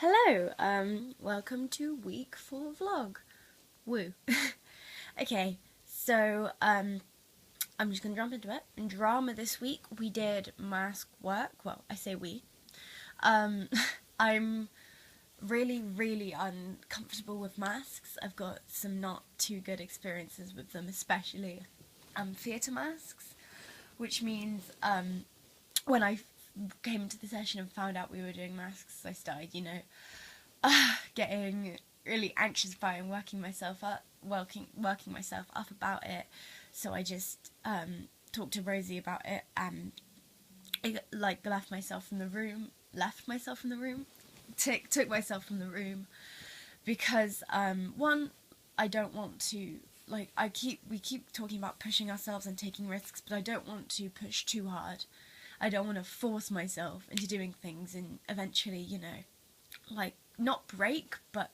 Hello, welcome to week 4 vlog. Woo. Okay, so, I'm just gonna jump into it. In drama this week, we did mask work. Well, I say we. Um, I'm really uncomfortable with masks. I've got some not too good experiences with them, especially, theatre masks, which means, when I came into the session and found out we were doing masks, I started, getting really anxious by and working myself up about it. So I just talked to Rosie about it and left myself from the room, took myself from the room because one, I don't want to we keep talking about pushing ourselves and taking risks, but I don't want to push too hard. I don't want to force myself into doing things and eventually, not break, but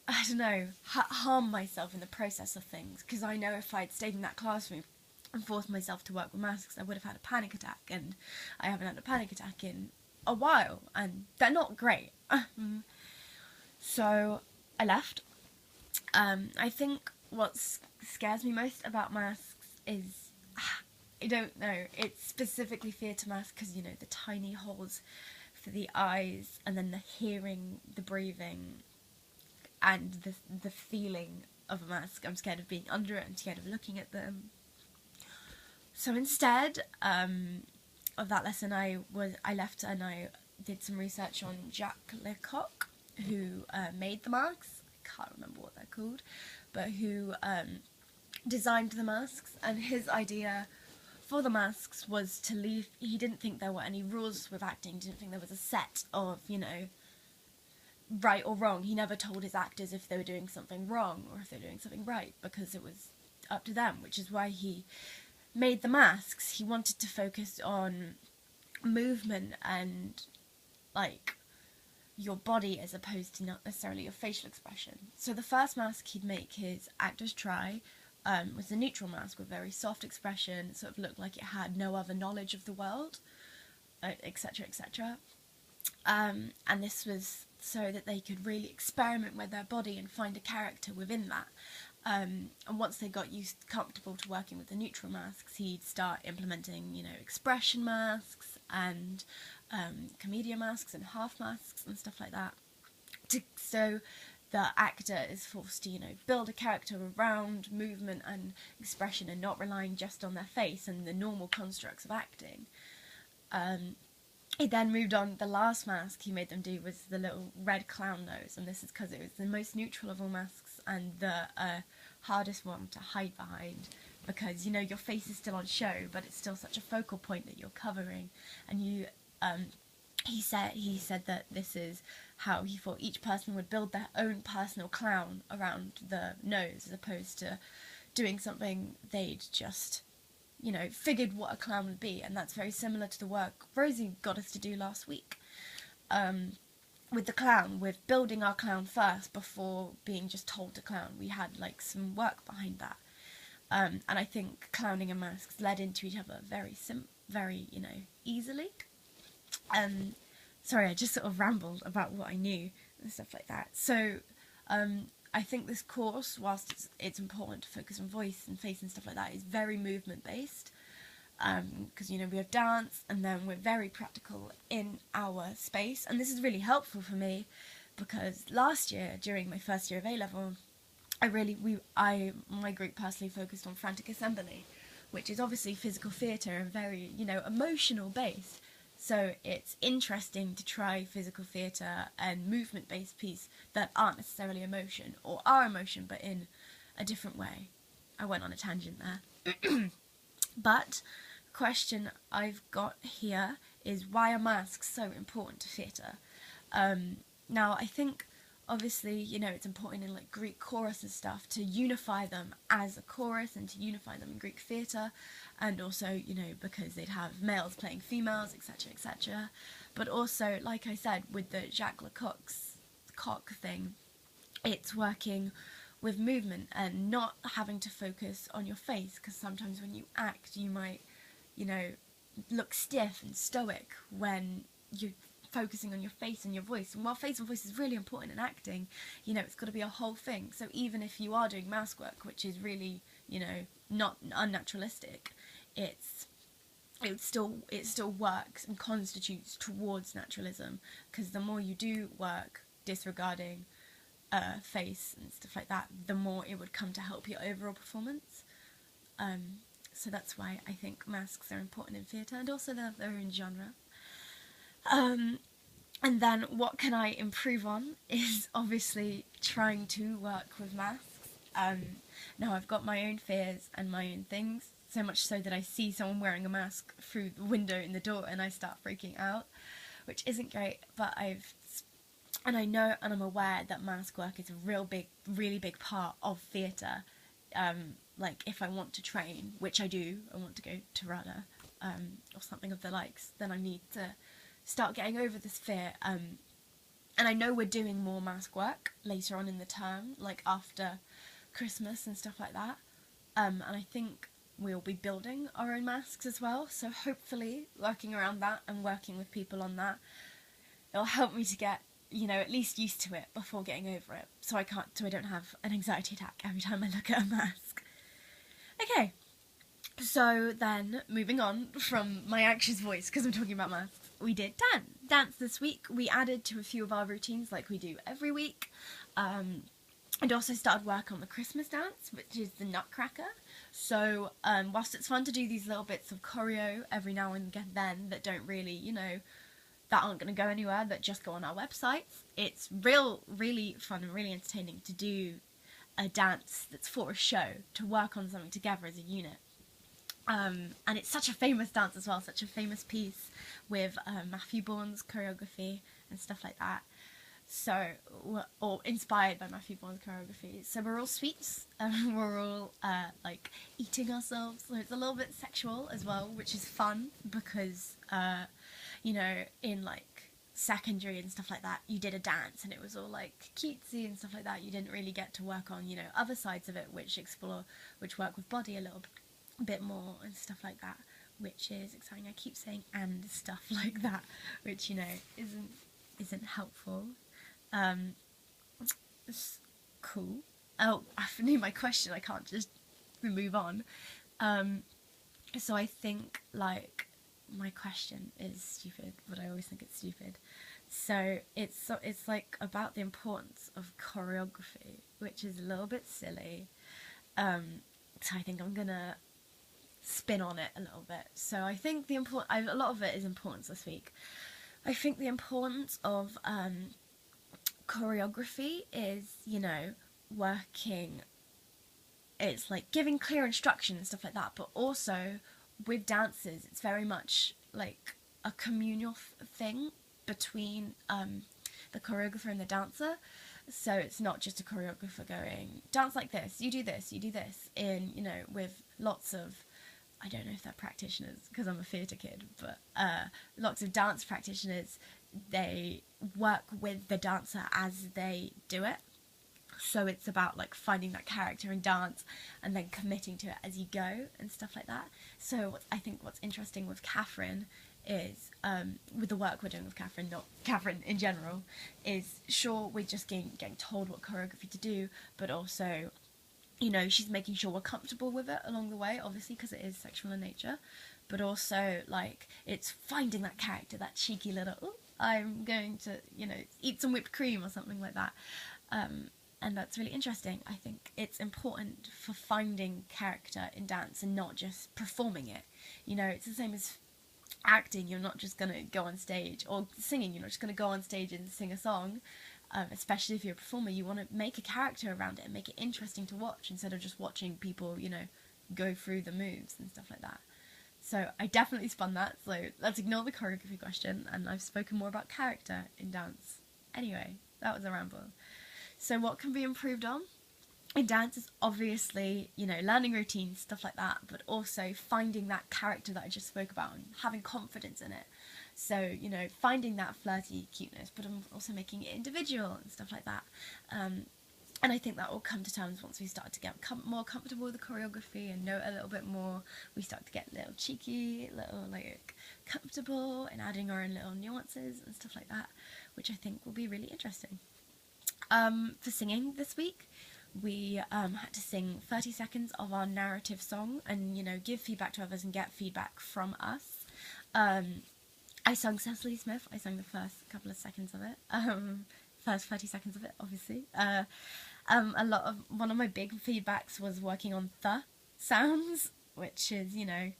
I don't know, harm myself in the process of things. Because I know if I'd stayed in that classroom and forced myself to work with masks, I would have had a panic attack, and I haven't had a panic attack in a while, and they're not great. So I left. I think what scares me most about masks is, I don't know, it's specifically theatre masks because, the tiny holes for the eyes, and then the hearing, the breathing, and the feeling of a mask. I'm scared of being under it, I'm scared of looking at them. So instead of that lesson, I left and I did some research on Jacques Lecoq, who made the masks. I can't remember what they're called, but who designed the masks, and his idea for the masks was to leave. He didn't think there were any rules with acting, didn't think there was a set of, right or wrong. He never told his actors if they were doing something wrong or if they were doing something right, because it was up to them, which is why he made the masks. He wanted to focus on movement and, your body as opposed to not necessarily your facial expression. So the first mask he'd make his actors try was a neutral mask with very soft expression, sort of looked like it had no other knowledge of the world, etc, etc. And this was so that they could really experiment with their body and find a character within that. And once they got comfortable to working with the neutral masks, he'd start implementing, expression masks and commedia masks and half masks and stuff like that. So the actor is forced to, build a character around movement and expression and not relying just on their face and the normal constructs of acting. He then moved on. The last mask he made them do was the little red clown nose, and this is because it was the most neutral of all masks and the hardest one to hide behind, because, your face is still on show, but it's still such a focal point that you're covering. And he said that this is how he thought each person would build their own personal clown around the nose, as opposed to doing something they'd just, figured what a clown would be. And that's very similar to the work Rosie got us to do last week, with the clown, with building our clown first before being just told to clown. We had some work behind that, and I think clowning and masks led into each other very easily. Sorry, I just sort of rambled about what I knew and stuff like that. So I think this course, whilst it's important to focus on voice and face and stuff like that, is very movement based, because we have dance, and then we're very practical in our space. And this is really helpful for me because last year, during my first year of A-level, my group personally focused on frantic assembly, which is obviously physical theatre and very, emotional based. So it's interesting to try physical theatre and movement-based piece that aren't necessarily emotion, or are emotion but in a different way. I went on a tangent there. But the question I've got here is, why are masks so important to theatre? Now, I think obviously, it's important in Greek chorus and stuff to unify them as a chorus and to unify them in Greek theatre, and also, because they'd have males playing females, etc, etc. But also, like I said, with the Jacques Lecoq's cock thing, it's working with movement and not having to focus on your face, because sometimes when you act you might, look stiff and stoic when you're focusing on your face and your voice. And while face and voice is really important in acting, you know, it's got to be a whole thing. So even if you are doing mask work, which is really, you know, not unnaturalistic, it still works and constitutes towards naturalism, because the more you do work disregarding face and stuff like that, the more it would come to help your overall performance. So that's why I think masks are important in theatre, and also they're their own genre. And then what can I improve on is obviously trying to work with masks. Now I've got my own fears and my own things, so much so that I see someone wearing a mask through the window in the door and I start freaking out, which isn't great, but I know and I'm aware that mask work is a really big part of theatre. Like, if I want to train, which I do, I want to go to RADA, or something of the likes, then I need to start getting over this fear. And I know we're doing more mask work later on in the term, like after Christmas and stuff like that. And I think we'll be building our own masks as well, so hopefully working around that and working with people on that, it'll help me to get, you know, at least used to it before getting over it, so I don't have an anxiety attack every time I look at a mask. Okay, so then moving on from my anxious voice, because I'm talking about masks, we did dance this week. We added to a few of our routines like we do every week, and also started work on the Christmas dance, which is the Nutcracker. So whilst it's fun to do these little bits of choreo every now and then that don't really, you know, that aren't going to go anywhere, that just go on our websites, it's really fun and really entertaining to do a dance that's for a show, to work on something together as a unit. And it's such a famous dance as well, such a famous piece with Matthew Bourne's choreography and stuff like that. So, or inspired by Matthew Bourne's choreography. So we're all sweets, and we're all like eating ourselves. So it's a little bit sexual as well, which is fun because you know, in like secondary and stuff like that, you did a dance and it was all like cutesy and stuff like that. You didn't really get to work on, you know, other sides of it which work with body a little bit more and stuff like that, which is exciting. I keep saying and stuff like that, which, you know, isn't helpful. It's cool. Oh, I knew my question, I can't just move on. So I think, like, my question is stupid, but I always think it's stupid. So it's like about the importance of choreography, which is a little bit silly. So I think I'm gonna spin on it a little bit. So I think a lot of it is importance this week. I think the importance of choreography is, you know, working. It's like giving clear instruction and stuff like that, but also with dances, it's very much like a communal thing between the choreographer and the dancer. So it's not just a choreographer going, dance like this, you do this, in, you know, with lots of, I don't know if they're practitioners because I'm a theatre kid, but lots of dance practitioners, they work with the dancer as they do it. So it's about like finding that character in dance and then committing to it as you go and stuff like that. So I think what's interesting with Catherine is, with the work we're doing with Catherine, not Catherine in general, is sure we're just getting told what choreography to do, but also, you know, she's making sure we're comfortable with it along the way, obviously because it is sexual in nature, but also like it's finding that character, that cheeky little, oh, I'm going to, you know, eat some whipped cream or something like that. And that's really interesting. I think it's important for finding character in dance and not just performing it. You know, it's the same as acting. You're not just going to go on stage, or singing, you're not just going to go on stage and sing a song. Especially if you're a performer, you want to make a character around it and make it interesting to watch instead of just watching people, you know, go through the moves and stuff like that. So I definitely spun that, so let's ignore the choreography question, and I've spoken more about character in dance. Anyway, that was a ramble. So what can be improved on in dance is obviously, you know, learning routines, stuff like that, but also finding that character that I just spoke about and having confidence in it. So, you know, finding that flirty cuteness, but I'm also making it individual and stuff like that. And I think that will come to terms once we start to get more comfortable with the choreography and know it a little bit more. We start to get a little cheeky, a little like comfortable, and adding our own little nuances and stuff like that, which I think will be really interesting. For singing this week, we had to sing 30 seconds of our narrative song and, you know, give feedback to others and get feedback from us. I sung Cecily Smith. I sang the first couple of seconds of it. First 30 seconds of it, obviously. One of my big feedbacks was working on the sounds, which is, you know,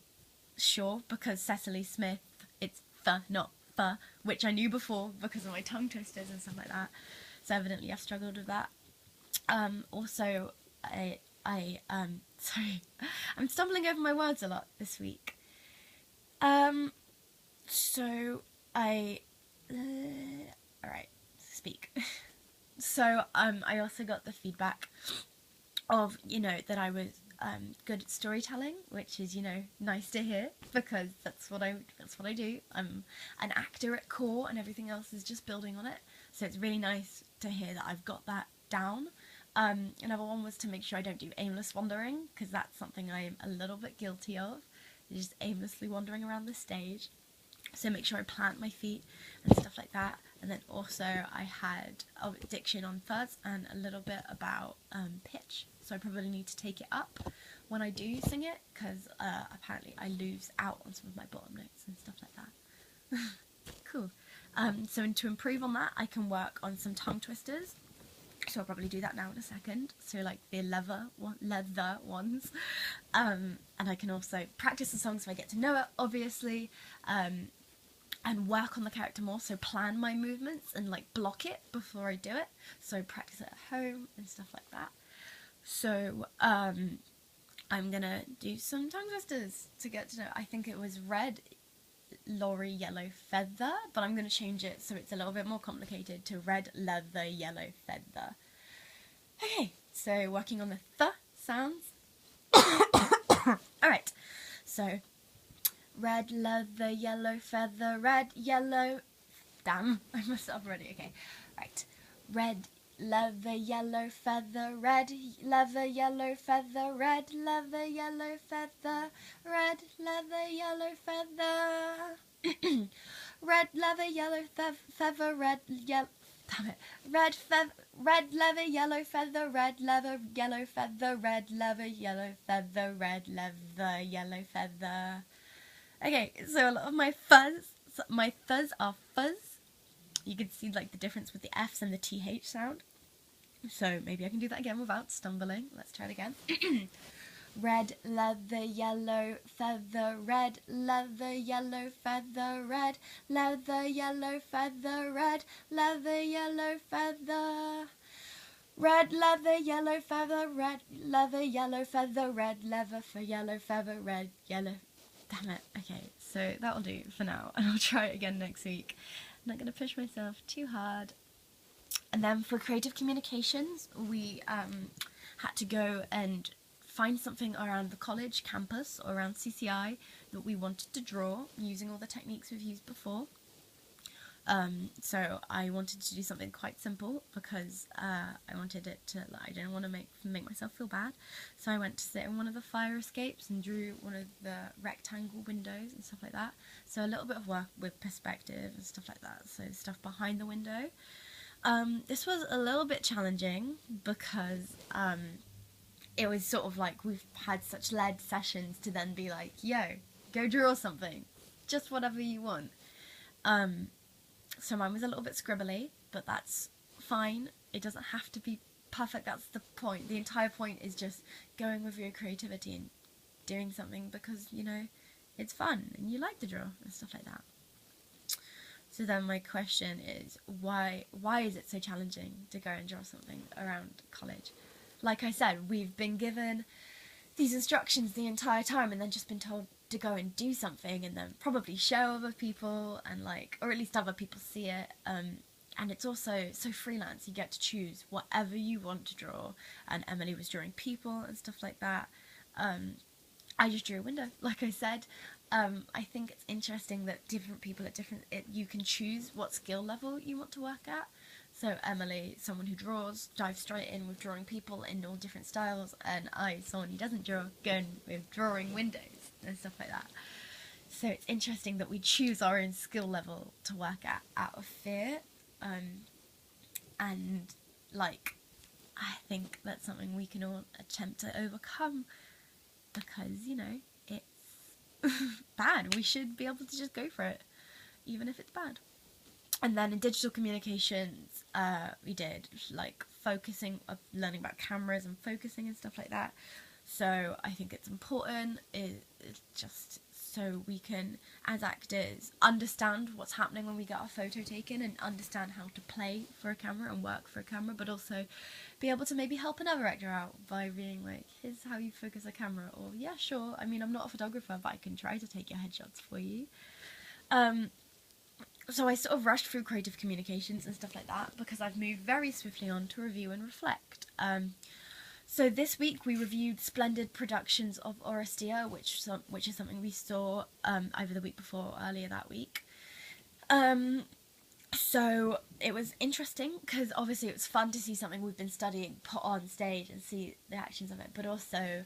sure, because Cecily Smith, it's the, not the, which I knew before because of my tongue twisters and stuff like that. So evidently I've struggled with that. Also, sorry, I'm stumbling over my words a lot this week. Alright, speak. So, I also got the feedback of, you know, that I was good at storytelling, which is, you know, nice to hear, because that's what I do. I'm an actor at core, and everything else is just building on it. So it's really nice to hear that I've got that down. Another one was to make sure I don't do aimless wandering, because that's something I am a little bit guilty of, just aimlessly wandering around the stage. So make sure I plant my feet and stuff like that. And then also I had diction on fuzz and a little bit about pitch. So I probably need to take it up when I do sing it, because apparently I lose out on some of my bottom notes and stuff like that. Cool. So to improve on that, I can work on some tongue twisters. So I'll probably do that now in a second. So like the leather ones. And I can also practice the song so I get to know it, obviously. And work on the character more, so plan my movements and like block it before I do it. So practice it at home and stuff like that. So I'm gonna do some tongue twisters to get to know. I think it was red, lorry, yellow, feather, but I'm gonna change it so it's a little bit more complicated to red, leather, yellow, feather. Okay, so working on the th sounds. Alright, so red, leather, yellow, feather, red, yellow... Damn, I messed up already. Okay, right. Red, leather, yellow, feather, red, leather, yellow, feather, red, leather, yellow, feather, red, leather, yellow, feather. Red, leather, yellow, feather, red, yellow... Damn it. Red leather, yellow feather, red leather, yellow feather, red leather, yellow feather, red leather, yellow feather. Okay, so a lot of my fuzz are fuzz. You can see like the difference with the F's and the TH sound. So maybe I can do that again without stumbling. Let's try it again. Red leather, yellow feather, red leather, yellow feather, red leather, yellow feather, red leather, yellow feather. Red leather, yellow feather, red leather, yellow feather, red leather for yellow feather, red, yellow. Damn it. Okay, so that'll do for now, and I'll try it again next week. I'm not going to push myself too hard. And then for creative communications, we had to go and find something around the college campus or around CCI that we wanted to draw using all the techniques we've used before. So I wanted to do something quite simple because I wanted it to, I didn't want to make myself feel bad. So I went to sit in one of the fire escapes and drew one of the rectangle windows and stuff like that. So a little bit of work with perspective and stuff like that. So stuff behind the window. This was a little bit challenging because it was sort of like we've had such led sessions to then be like, yo, go draw something. Just whatever you want. So mine was a little bit scribbly, but that's fine. It doesn't have to be perfect, that's the point. The entire point is just going with your creativity and doing something because, you know, it's fun and you like to draw and stuff like that. So then my question is, why is it so challenging to go and draw something around college? Like I said, we've been given these instructions the entire time and then just been told to go and do something and then probably show other people and like, or at least other people see it. And it's also so freelance, you get to choose whatever you want to draw. And Emily was drawing people and stuff like that. I just drew a window, like I said. I think it's interesting that different people at you can choose what skill level you want to work at. So Emily, someone who draws, dives straight in with drawing people in all different styles, and I, someone who doesn't draw, go in with drawing windows and stuff like that. So it's interesting that we choose our own skill level to work at out of fear, and like I think that's something we can all attempt to overcome, because it's bad. We should be able to just go for it, even if it's bad. And then in digital communications, we did like learning about cameras and focusing and stuff like that. So I think it's important, it's just so we can, as actors, understand what's happening when we get our photo taken and understand how to play for a camera and work for a camera, but also be able to maybe help another actor out by being like, here's how you focus a camera, or yeah, sure, I mean, I'm not a photographer, but I can try to take your headshots for you. So I sort of rushed through creative communications and stuff like that because I've moved very swiftly on to review and reflect. So this week we reviewed Splendid Productions of Oresteia, which is something we saw either the week before or earlier that week. So it was interesting because obviously it was fun to see something we've been studying put on stage and see the actions of it, but also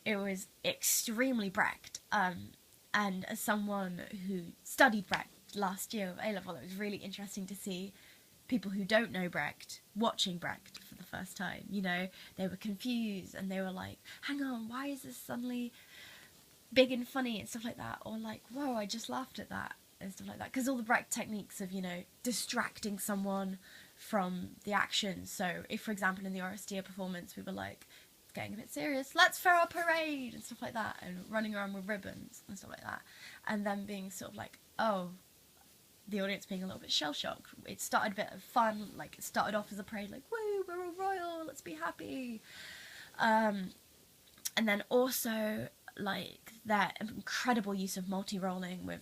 it was extremely Brecht. And as someone who studied Brecht last year of A-level, it was really interesting to see people who don't know Brecht watching Brecht for the first time. You know, they were confused and they were like, hang on, why is this suddenly big and funny and stuff like that? Or like, whoa, I just laughed at that and stuff like that. Because all the Brecht techniques of, distracting someone from the action. So if, for example, in the Oresteia performance, we were like, getting a bit serious, let's throw a parade and stuff like that, and running around with ribbons and stuff like that, and then being sort of like, oh, the audience being a little bit shell-shocked. It started a bit of fun, like it started off as a parade, like, woo, we're all royal, let's be happy. And then also like that incredible use of multi-rolling with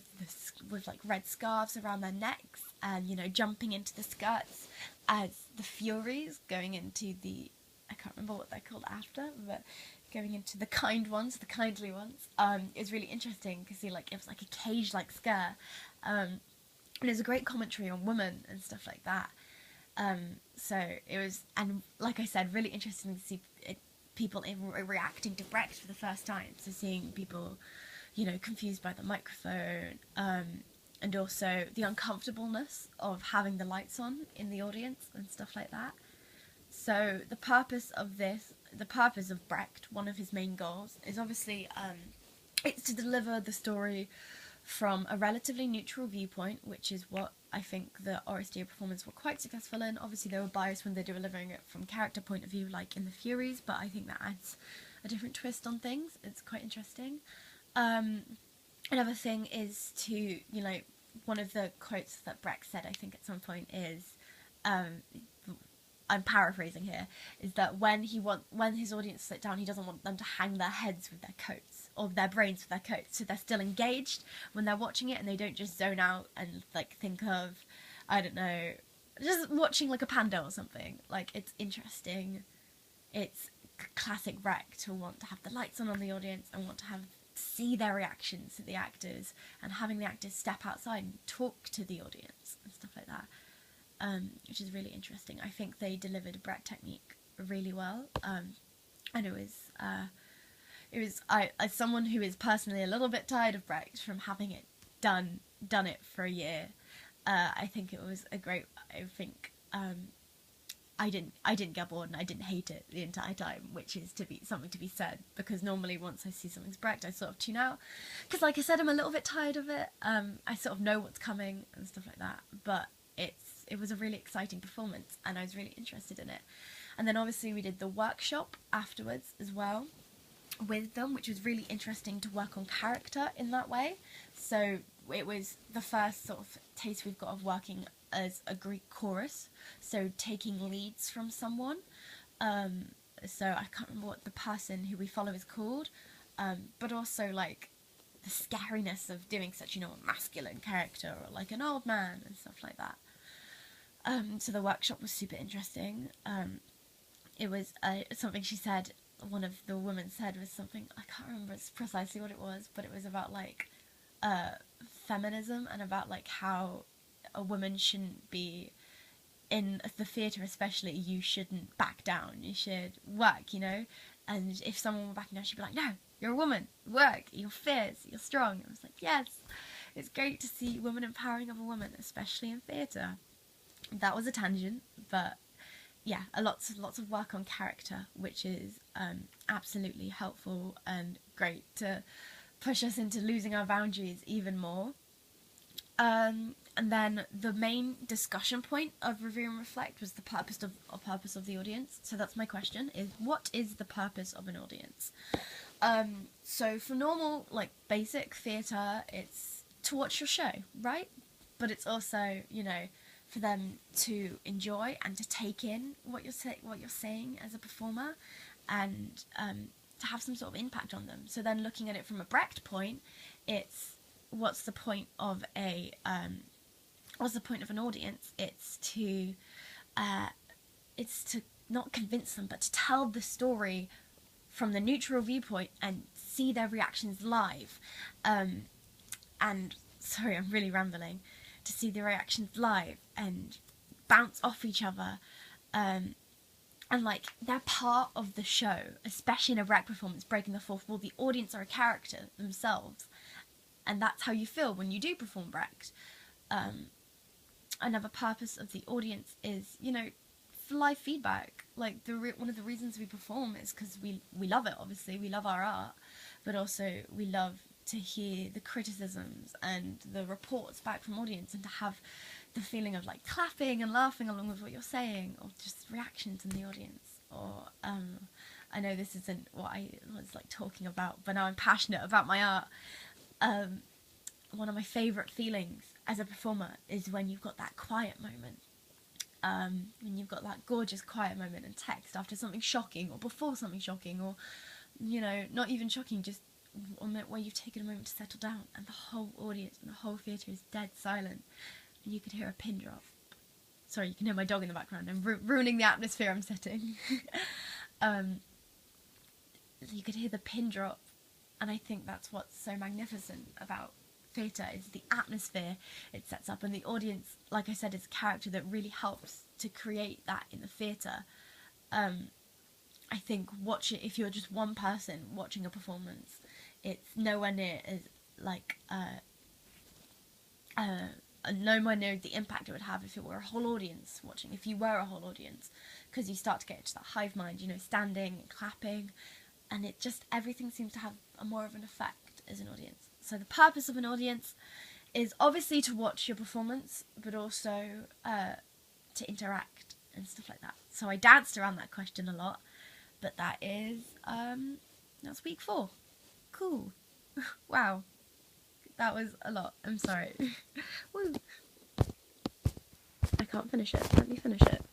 like red scarves around their necks, and jumping into the skirts as the Furies going into the, I can't remember what they're called after, but going into the kindly ones, is really interesting to see, like, it was like a cage-like skirt. And it was a great commentary on women and stuff like that. So it was, and like I said, really interesting to see people reacting to Brecht for the first time. So seeing people, confused by the microphone, and also the uncomfortableness of having the lights on in the audience and stuff like that. So the purpose of Brecht, one of his main goals, is obviously it's to deliver the story from a relatively neutral viewpoint, which is what I think the Oresteia performance were quite successful in. Obviously they were biased when they were delivering it from character point of view, like in the Furies, but I think that adds a different twist on things. It's quite interesting. Another thing is to, one of the quotes that Brecht said, I think at some point, is, I'm paraphrasing here, is that when his audience sit down, he doesn't want them to hang their heads with their coats, or their brains with their coats, so they're still engaged when they're watching it, and they don't just zone out and like think of, I don't know, just watching like a panda or something. Like, it's interesting. It's classic Brecht to want to have the lights on the audience and want to see their reactions to the actors, and having the actors step outside and talk to the audience and stuff like that. Which is really interesting. I think they delivered a Brecht technique really well, and it was I, as someone who is personally a little bit tired of Brecht from having it done it for a year, I think it was a great. I think I didn't get bored and I didn't hate it the entire time, which is something to be said, because normally once I see something's Brecht, I sort of tune out, because like I said, I'm a little bit tired of it. I sort of know what's coming and stuff like that, but it was a really exciting performance and I was really interested in it. And then obviously we did the workshop afterwards as well with them, which was really interesting to work on character in that way. So it was the first sort of taste we've got of working as a Greek chorus, so taking leads from someone. So I can't remember what the person who we follow is called, but also like the scariness of doing such, a masculine character or like an old man and stuff like that. So the workshop was super interesting. It was something she said, one of the women said, was something, I can't remember precisely what it was, but it was about like feminism and about like how a woman shouldn't be in the theatre, especially. You shouldn't back down, you should work, you know. And if someone were backing down, she'd be like, no, you're a woman, work, you're fierce, you're strong. I was like, yes, it's great to see women empowering other women, especially in theatre. That was a tangent, but yeah, lots of work on character, which is absolutely helpful and great to push us into losing our boundaries even more. And then the main discussion point of Review and Reflect was the purpose of the audience. So that's my question: is what is the purpose of an audience? So for normal, like basic theatre, it's to watch your show, right? But it's also, you know, for them to enjoy and to take in what you're saying as a performer, and to have some sort of impact on them. So then, looking at it from a Brecht point, it's what's the point of an audience? It's to not convince them, but to tell the story from the neutral viewpoint and see their reactions live. And sorry, I'm really rambling. To see the reactions live and bounce off each other, and like they're part of the show, especially in a Brecht performance, breaking the fourth wall. The audience are a character themselves, and that's how you feel when you do perform Brecht. Another purpose of the audience is, you know, for live feedback. Like one of the reasons we perform is because we love it. Obviously, we love our art, but also we love to hear the criticisms and the reports back from audience, and to have the feeling of like clapping and laughing along with what you're saying, or just reactions in the audience. Or I know this isn't what I was like talking about, but now I'm passionate about my art. One of my favourite feelings as a performer is when you've got that quiet moment. When you've got that gorgeous quiet moment in text after something shocking, or before something shocking, or, you know, not even shocking, just where you've taken a moment to settle down, and the whole audience and the whole theatre is dead silent, and you could hear a pin drop. Sorry, you can hear my dog in the background. I'm ruining the atmosphere I'm setting. You could hear the pin drop, and I think that's what's so magnificent about theatre, is the atmosphere it sets up, and the audience, like I said, is a character that really helps to create that in the theatre. I think if you're just one person watching a performance, it's nowhere near as like nowhere near the impact it would have if it were a whole audience watching. If you were a whole audience, because you start to get into that hive mind, you know, standing and clapping, and it just, everything seems to have more of an effect as an audience. So the purpose of an audience is obviously to watch your performance, but also to interact and stuff like that. So I danced around that question a lot, but that's week 4. Cool. Wow. That was a lot. I'm sorry. Woo. I can't finish it. Let me finish it.